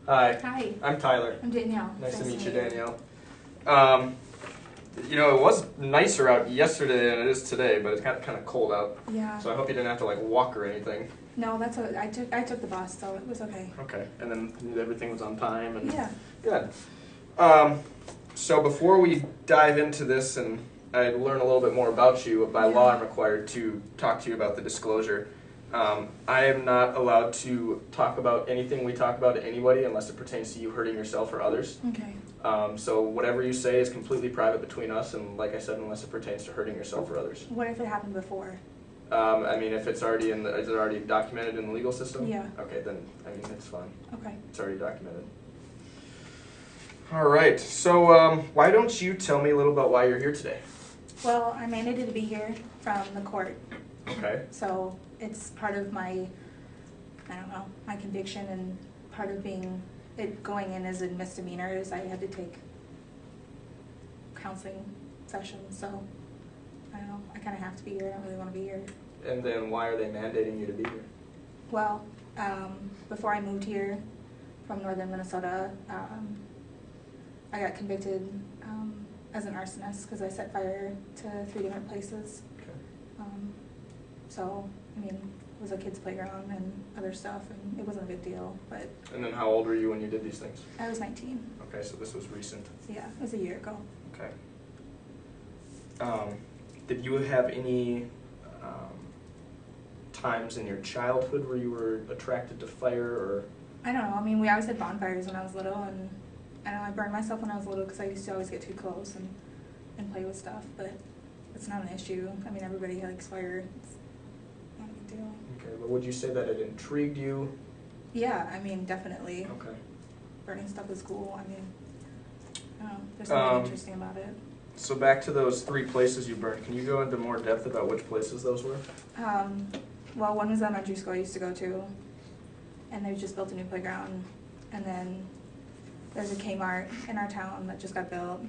Hi. Hi. I'm Tyler. I'm Danielle. Nice to meet you, Danielle. It was nicer out yesterday than it is today, but it's kind of cold out. Yeah. So I hope you didn't have to like walk or anything. No, that's what I took the bus, so it was okay. Okay. And then everything was on time and Yeah. good. So before we dive into this and I learn a little bit more about you, by law I'm required to talk to you about the disclosure. I am not allowed to talk about anything we talk about to anybody unless it pertains to you hurting yourself or others. Okay. So whatever you say is completely private between us, and like I said, unless it pertains to hurting yourself or others. What if it happened before? I mean, if it's already is it already documented in the legal system? Yeah. Okay, then I mean it's fine. Okay. It's already documented. All right. So why don't you tell me a little about why you're here today? Well, I'm mandated to be here from the court. Okay. So it's part of my, I don't know, my conviction, and part of going in as a misdemeanor is I had to take counseling sessions. So I don't know, I kind of have to be here. I don't really want to be here. And then why are they mandating you to be here? Well, before I moved here from northern Minnesota, I got convicted as an arsonist because I set fire to 3 different places. Okay. So, I mean, it was a kid's playground and other stuff, and it wasn't a big deal, but... And then how old were you when you did these things? I was 19. Okay, so this was recent. Yeah, it was a year ago. Okay. Did you have any times in your childhood where you were attracted to fire, or? I don't know. I mean, we always had bonfires when I was little, and I know I burned myself when I was little because I used to always get too close and play with stuff, but it's not an issue. I mean, everybody likes fire. It's not a big deal. Okay, but would you say that it intrigued you? Yeah, I mean, definitely. Okay. Burning stuff is cool. I mean, I don't know. There's something interesting about it. So back to those 3 places you burned. Can you go into more depth about which places those were? Well, one was elementary school I used to go to, and they just built a new playground. And then there's a Kmart in our town that just got built.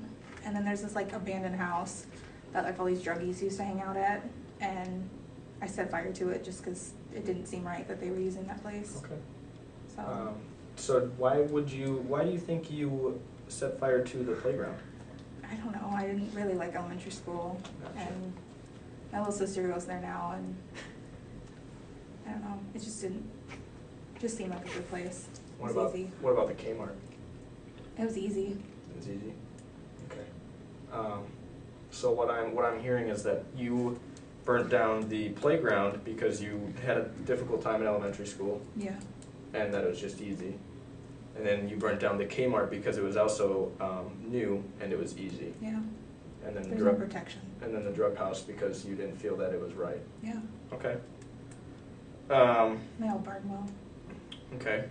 And then there's this like abandoned house that like all these druggies used to hang out at. And I set fire to it just because it didn't seem right that they were using that place. Okay. So why do you think you set fire to the playground? I don't know. I didn't really like elementary school. Gotcha. And my little sister goes there now, and I don't know. It just seemed like a good place. It was easy. What about the Kmart? It was easy. It was easy. Okay. So what I'm hearing is that you burnt down the playground because you had a difficult time in elementary school. Yeah. And that it was just easy. And then you burnt down the Kmart because it was also new and it was easy. Yeah. And then there's no protection. And then the drug house because you didn't feel that it was right. Yeah. Okay. They all burned well. Okay.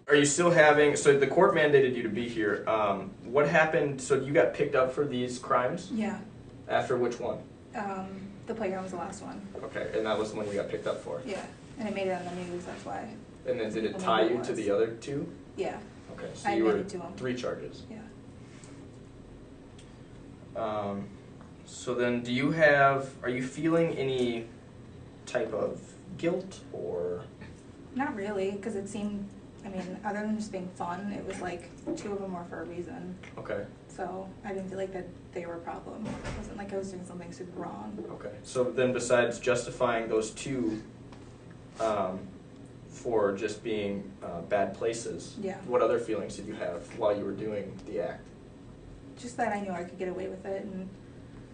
Are you still having, so the court mandated you to be here. What happened, so you got picked up for these crimes? Yeah. After which one? The playground was the last one. Okay, and that was the one you got picked up for? Yeah, and it made it on the news, that's why. And then did it tie you to the other 2? Yeah. Okay, so I you were admitted to them. 3 charges. Yeah. So then are you feeling any type of guilt or? Not really, because it seemed, I mean, other than just being fun, it was like 2 of them were for a reason. Okay. So I didn't feel like that they were a problem. It wasn't like I was doing something super wrong. Okay, so then besides justifying those 2 for just being bad places, Yeah. what other feelings did you have while you were doing the act? Just that I knew I could get away with it, and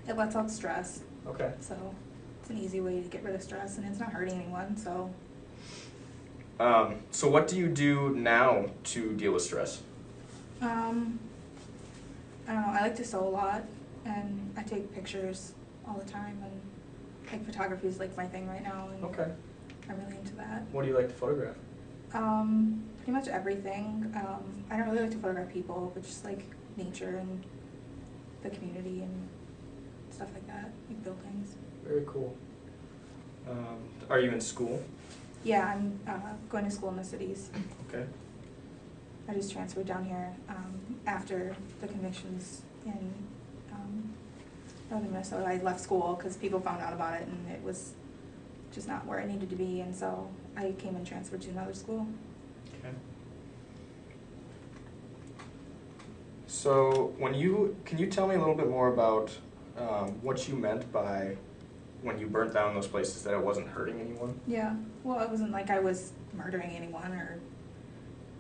it lets out stress. Okay. So it's an easy way to get rid of stress, and it's not hurting anyone, so. So what do you do now to deal with stress? I don't know, I like to sew a lot, and I take pictures all the time, and like photography is like my thing right now, and Okay. I'm really into that. What do you like to photograph? Pretty much everything. I don't really like to photograph people, but just like nature and the community and stuff like that, like buildings. Very cool. Are you in school? Yeah, I'm going to school in the cities. Okay. I just transferred down here after the convictions in northern Minnesota. I left school because people found out about it, and it was just not where I needed to be, and so I came and transferred to another school. Okay. So can you tell me a little bit more about what you meant by when you burnt down those places, that it wasn't hurting anyone? Yeah, well, it wasn't like I was murdering anyone, or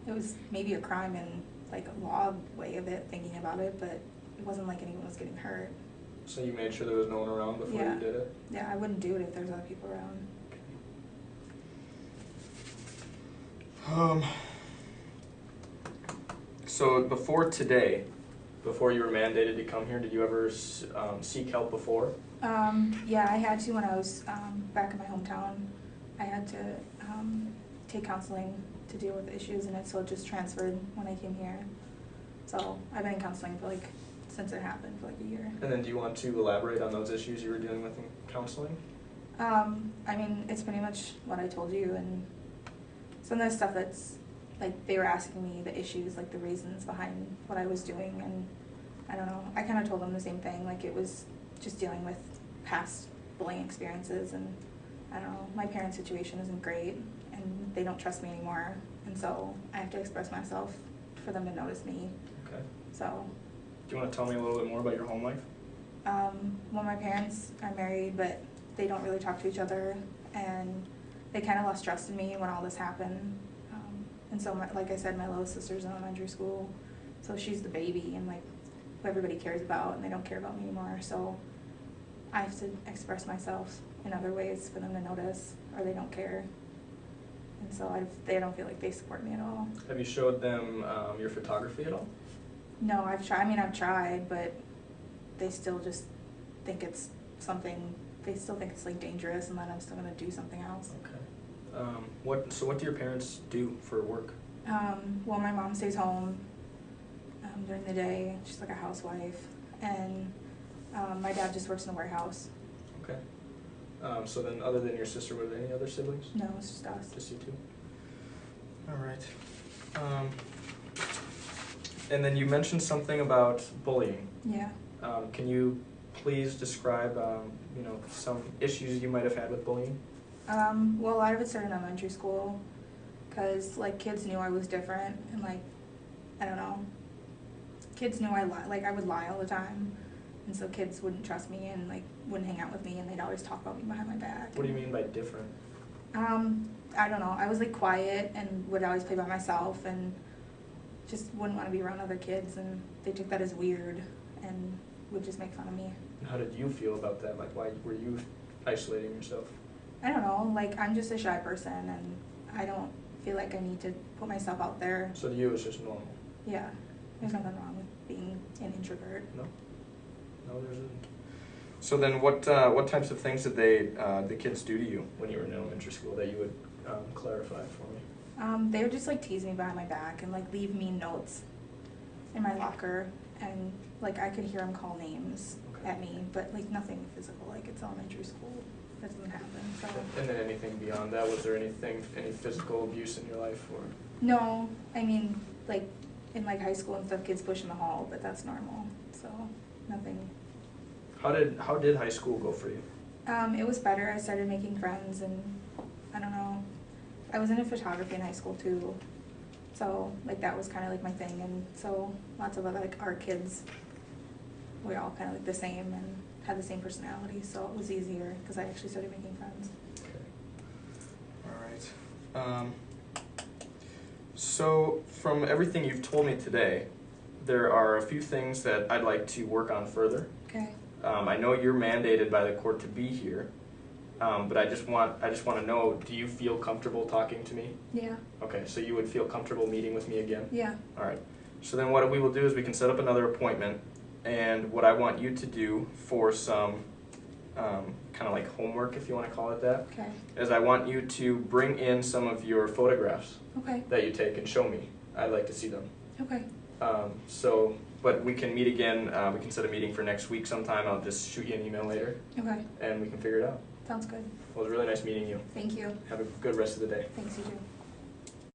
it was maybe a crime in like a law way of it, thinking about it, but it wasn't like anyone was getting hurt. So you made sure there was no one around before Yeah. you did it? Yeah, I wouldn't do it if there's other people around. So before today, before you were mandated to come here, did you ever seek help before? Yeah, I had to when I was back in my hometown. I had to take counseling to deal with issues in it, so it just transferred when I came here. So I've been in counseling for since it happened for a year. And then do you want to elaborate on those issues you were dealing with in counseling? I mean, it's pretty much what I told you, and some of the stuff that's they were asking me the issues, the reasons behind what I was doing, and I don't know, I kind of told them the same thing, it was just dealing with past bullying experiences, and I don't know, my parents' situation isn't great, and they don't trust me anymore, and so I have to express myself for them to notice me. Okay. So. Do you want to tell me a little bit more about your home life? Well, my parents are married, but they don't really talk to each other, and they kind of lost trust in me when all this happened. And so, like I said, my little sister's in elementary school, so she's the baby and who everybody cares about, and they don't care about me anymore. So I have to express myself in other ways for them to notice, or they don't care. And so they don't feel like they support me at all. Have you showed them your photography at all? No, I've tried. I mean, I've tried, but they still just think it's something. They still think it's dangerous, and that I'm still gonna do something else. Okay. What do your parents do for work? Well, my mom stays home during the day. She's like a housewife, and my dad just works in a warehouse. Okay. So then, other than your sister, were there any other siblings? No, it's just us. Just you two. All right. And then you mentioned something about bullying. Yeah. Can you please describe, some issues you might have had with bullying? Well, a lot of it started in elementary school, because kids knew I was different, and I don't know, kids knew I would lie all the time, and so kids wouldn't trust me and wouldn't hang out with me, and they'd always talk about me behind my back. What do you mean by different? I don't know. I was quiet and would always play by myself, and just wouldn't want to be around other kids, and they took that as weird and would just make fun of me. And how did you feel about that? Why were you isolating yourself? I don't know, I'm just a shy person, and I don't feel like I need to put myself out there. So to you, it's just normal? Yeah, there's nothing wrong with being an introvert. No? No, there isn't. So then what types of things did the kids do to you when you were in elementary school that you would clarify for me? They would just tease me behind my back and leave mean notes in my locker, and I could hear them call names at me, but nothing physical. It's elementary school. That doesn't happen. So. And then anything beyond that? Was there any physical abuse in your life, or? No, I mean in high school and stuff, kids push in the hall, but that's normal. So nothing. How did high school go for you? It was better. I started making friends, and I don't know. I was into photography in high school too, so that was kind of my thing, and so lots of other art kids. We all kind of the same and had the same personality, so it was easier because I actually started making friends. Okay. All right. So from everything you've told me today, there are a few things that I'd like to work on further. Okay. I know you're mandated by the court to be here, but I just want to know, do you feel comfortable talking to me? Yeah. Okay, so you would feel comfortable meeting with me again? Yeah. All right. So then what we will do is we can set up another appointment, and what I want you to do for some kind of homework, if you want to call it that, Okay. is I want you to bring in some of your photographs Okay. that you take and show me. I'd like to see them. Okay. But we can meet again. We can set a meeting for next week sometime. I'll just shoot you an email later, Okay. and we can figure it out. Sounds good. Well, it was really nice meeting you. Thank you. Have a good rest of the day. Thanks, you too.